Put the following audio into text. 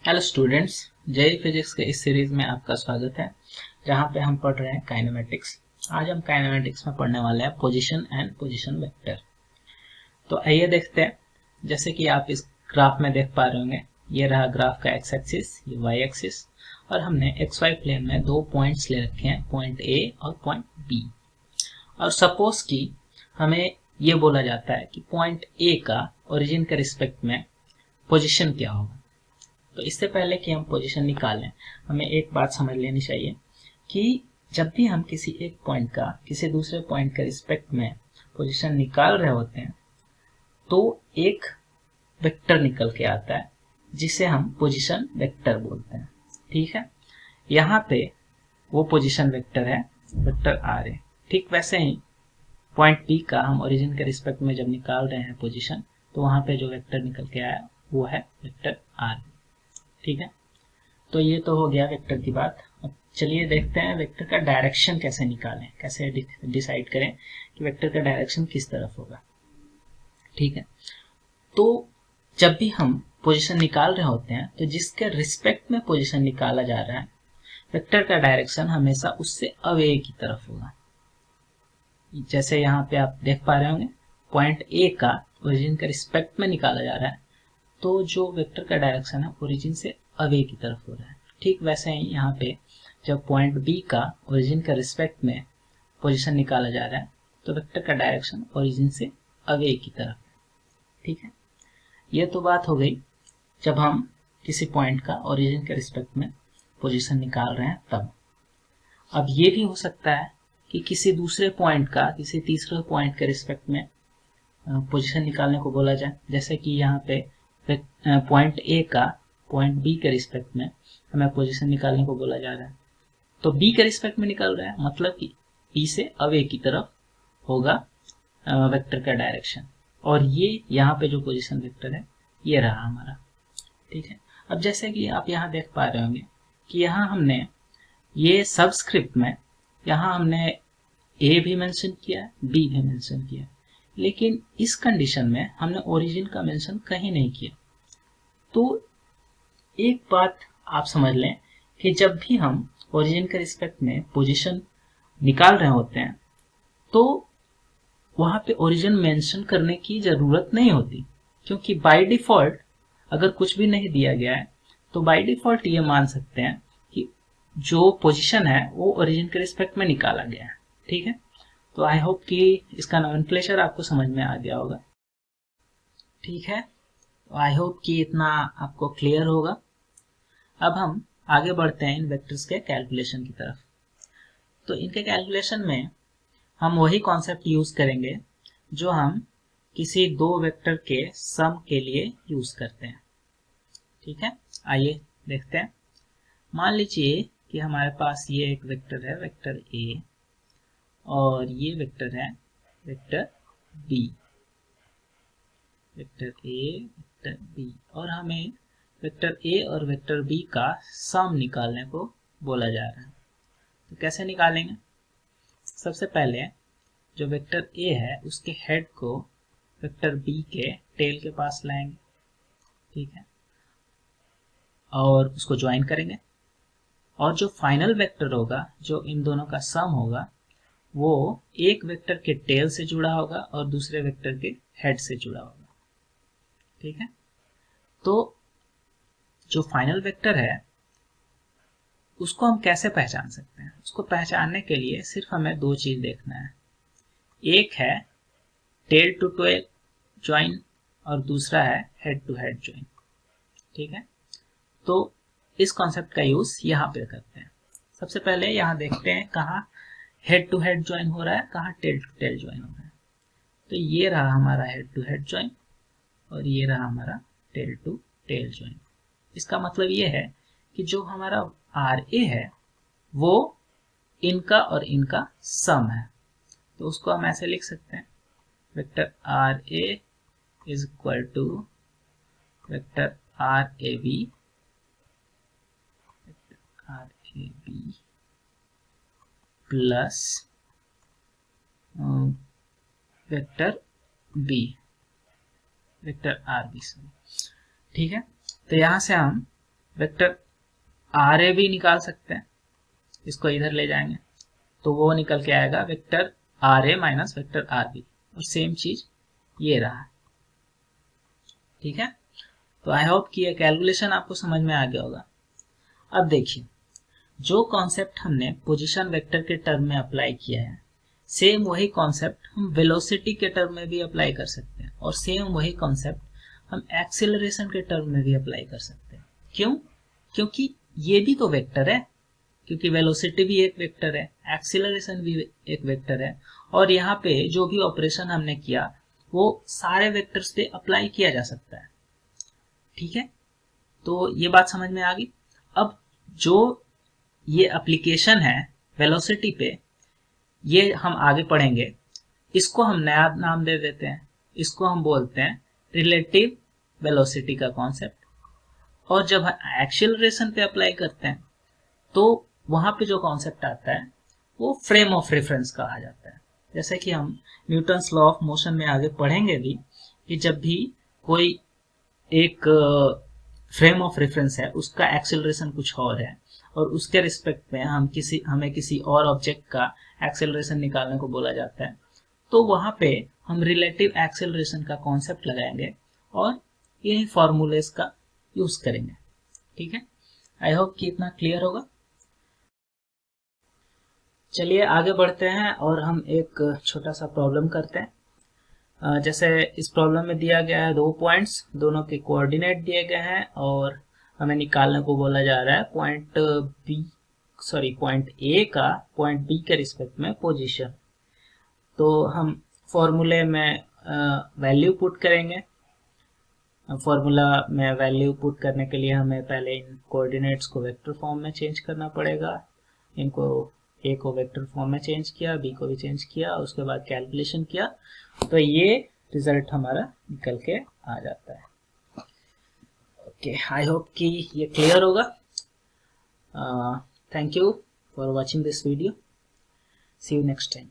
Hello students, JEE physics के इस series में आपका स्वागत है जहां पे हम पढ़ रहे हैं काइनेमेटिक्स। आज हम काइनेमेटिक्स में पढ़ने वाले हैं पोजीशन एंड पोजीशन वेक्टर। तो आइए देखते हैं। जैसे कि आप इस ग्राफ में देख पा रहे होंगे, ये रहा ग्राफ का एक्स एक्सिस, ये वाई एक्सिस, और हमने एक्स वाई प्लेन में दो पॉइंट्स ले रखे हैं, पॉइंट ए और पॉइंट बी। और सपोज कि हमें ये बोला जाता है कि पॉइंट ए का ओरिजिन के रिस्पेक्ट में पोजिशन क्या होगा। तो इससे पहले कि हम पोजीशन निकालें, हमें एक बात समझ लेनी चाहिए कि जब भी हम किसी एक पॉइंट का किसी दूसरे पॉइंट के रिस्पेक्ट में पोजीशन निकाल रहे होते हैं तो एक वेक्टर निकल के आता है जिसे हम पोजीशन वेक्टर बोलते हैं। ठीक है, यहाँ पे वो पोजीशन वेक्टर है वेक्टर आर है। ठीक वैसे ही पॉइंट पी का हम ओरिजिन के रिस्पेक्ट में जब निकाल रहे हैं पोजीशन, तो वहां पे जो वेक्टर निकल के आया वो है वेक्टर आर। ठीक है, तो ये तो हो गया वेक्टर की बात। अब चलिए देखते हैं वेक्टर का डायरेक्शन कैसे निकालें, कैसे डिसाइड करें कि वेक्टर का डायरेक्शन किस तरफ होगा। ठीक है, तो जब भी हम पोजीशन निकाल रहे होते हैं तो जिसके रिस्पेक्ट में पोजीशन निकाला जा रहा है, वेक्टर का डायरेक्शन हमेशा उससे अवे की तरफ होगा। जैसे यहाँ पे आप देख पा रहे होंगे, पॉइंट ए का ओरिजिन के रिस्पेक्ट में निकाला जा रहा है, तो जो वेक्टर का डायरेक्शन है ओरिजिन से अवे की तरफ हो रहा है। ठीक वैसे ही यहाँ पे जब पॉइंट बी का ओरिजिन के रिस्पेक्ट में पोजीशन निकाला जा रहा है तो वेक्टर का डायरेक्शन ओरिजिन से अवे की तरफ है। ठीक है, ये तो बात हो गई जब हम किसी पॉइंट का ओरिजिन के रिस्पेक्ट में पोजीशन निकाल रहे हैं तब। अब ये भी हो सकता है कि किसी दूसरे पॉइंट का किसी तीसरे पॉइंट के रिस्पेक्ट में पोजीशन निकालने को बोला जाए। जैसे कि यहाँ पे पॉइंट ए का पॉइंट बी के रिस्पेक्ट में हमें पोजीशन निकालने को बोला जा रहा है, तो बी के रिस्पेक्ट में निकल रहा है, मतलब कि बी से अवे की तरफ होगा वेक्टर का डायरेक्शन। और ये यहाँ पे जो पोजीशन वेक्टर है ये रहा हमारा। ठीक है, अब जैसे कि आप यहाँ देख पा रहे होंगे कि यहाँ हमने ये सबस्क्रिप्ट में यहाँ हमने ए भी मेंशन किया है, बी भी मेंशन किया है, लेकिन इस कंडीशन में हमने ओरिजिन का मेंशन कहीं नहीं किया। तो एक बात आप समझ लें कि जब भी हम ओरिजिन के रिस्पेक्ट में पोजीशन निकाल रहे होते हैं तो वहां पे ओरिजिन मेंशन करने की जरूरत नहीं होती, क्योंकि बाय डिफॉल्ट अगर कुछ भी नहीं दिया गया है तो बाय डिफॉल्ट ये मान सकते हैं कि जो पोजीशन है वो ओरिजिन के रिस्पेक्ट में निकाला गया है। ठीक है, तो आई होप कि इसका नोमेनक्लेचर आपको समझ में आ गया होगा। ठीक है, तो आई होप कि इतना आपको क्लियर होगा। अब हम आगे बढ़ते हैं इन वेक्टर्स के कैलकुलेशन की तरफ। तो इनके कैलकुलेशन में हम वही कॉन्सेप्ट यूज करेंगे जो हम किसी दो वेक्टर के सम के लिए यूज करते हैं। ठीक है, आइए देखते हैं। मान लीजिए कि हमारे पास ये एक वेक्टर है, वेक्टर ए, और ये वेक्टर है vector B, vector A vector B, और हमें वेक्टर ए और वेक्टर बी का सम निकालने को बोला जा रहा है। तो कैसे निकालेंगे? सबसे पहले जो वेक्टर ए है उसके हेड को वेक्टर बी के टेल के पास लाएंगे। ठीक है, और उसको ज्वाइन करेंगे, और जो फाइनल वेक्टर होगा, जो इन दोनों का सम होगा, वो एक वेक्टर के टेल से जुड़ा होगा और दूसरे वेक्टर के हेड से जुड़ा होगा। ठीक है, तो जो फाइनल वेक्टर है उसको हम कैसे पहचान सकते हैं? उसको पहचानने के लिए सिर्फ हमें दो चीज देखना है। एक है टेल टू टेल ज्वाइन और दूसरा है हेड टू हेड ज्वाइन। ठीक है, तो इस कॉन्सेप्ट का यूज यहाँ पे करते हैं। सबसे पहले यहाँ देखते हैं कहाँ हेड टू हेड ज्वाइन हो रहा है, कहाँ टेल टू टेल ज्वाइन हो रहा है। तो ये रहा हमारा हेड टू हेड ज्वाइन और ये रहा हमारा टेल टू टेल ज्वाइन। इसका मतलब ये है कि जो हमारा आर ए है वो इनका और इनका सम है। तो उसको हम ऐसे लिख सकते हैं, vector R A is equal to vector R A B, R A B plus vector B, vector R B. ठीक है, तो यहां से हम वेक्टर आर ए भी निकाल सकते हैं, इसको इधर ले जाएंगे तो वो निकल के आएगा vector R A minus vector R B, और सेम चीज ये रहा। ठीक है, तो आई होप कि ये कैलकुलेशन आपको समझ में आ गया होगा। अब देखिए, जो कॉन्सेप्ट हमने पोजीशन वेक्टर के टर्म में अप्लाई किया है, सेम वही कॉन्सेप्ट हम वेलोसिटी के टर्म में भी अप्लाई कर सकते हैं, और सेम वही कॉन्सेप्ट हम एक्सेलरेशन के टर्म में भी अप्लाई कर सकते हैं। क्यों? क्योंकि ये भी तो वेक्टर है, क्योंकि वेलोसिटी भी एक वेक्टर है, एक्सेलरेशन भी एक वेक्टर है, और यहाँ पे जो भी ऑपरेशन हमने किया वो सारे वेक्टर्स पे अप्लाई किया जा सकता है। ठीक है, तो ये बात समझ में आ गई। अब जो ये एप्लीकेशन है वेलोसिटी पे, ये हम आगे पढ़ेंगे, इसको हम नया नाम दे देते हैं, इसको हम बोलते हैं रिलेटिव वेलोसिटी का कॉन्सेप्ट। और जब एक्सेलरेशन पे अप्लाई करते हैं तो वहां पे जो कॉन्सेप्ट आता है वो फ्रेम ऑफ रेफरेंस कहा जाता है। जैसे कि हम न्यूटन्स लॉ ऑफ मोशन में आगे पढ़ेंगे भी, कि जब भी कोई एक फ्रेम ऑफ रेफरेंस है, उसका एक्सेलरेशन कुछ और है, और उसके रिस्पेक्ट में हमें किसी और ऑब्जेक्ट का एक्सेलरेशन निकालने को बोला जाता है, तो वहां पे हम रिलेटिव एक्सेलरेशन का कॉन्सेप्ट लगाएंगे और यही फॉर्मूलेस का यूज करेंगे। ठीक है, आई होप कि इतना क्लियर होगा। चलिए आगे बढ़ते हैं और हम एक छोटा सा प्रॉब्लम करते हैं। जैसे इस प्रॉब्लम में दिया गया है 2 पॉइंट्स, दोनों के कोऑर्डिनेट दिए गए हैं, और हमें निकालने को बोला जा रहा है पॉइंट ए का पॉइंट बी के रिस्पेक्ट में पोजीशन। तो हम फॉर्मूले में वैल्यू पुट करेंगे। फॉर्मूला में वैल्यू पुट करने के लिए हमें पहले इन कोऑर्डिनेट्स को वेक्टर फॉर्म में चेंज करना पड़ेगा। इनको ए को वेक्टर फॉर्म में चेंज किया, बी को भी चेंज किया, उसके बाद कैलकुलेशन किया, तो ये रिजल्ट हमारा निकल के आ जाता है। ओके, आई होप कि ये क्लियर होगा। Thank you for watching this video, see you next time.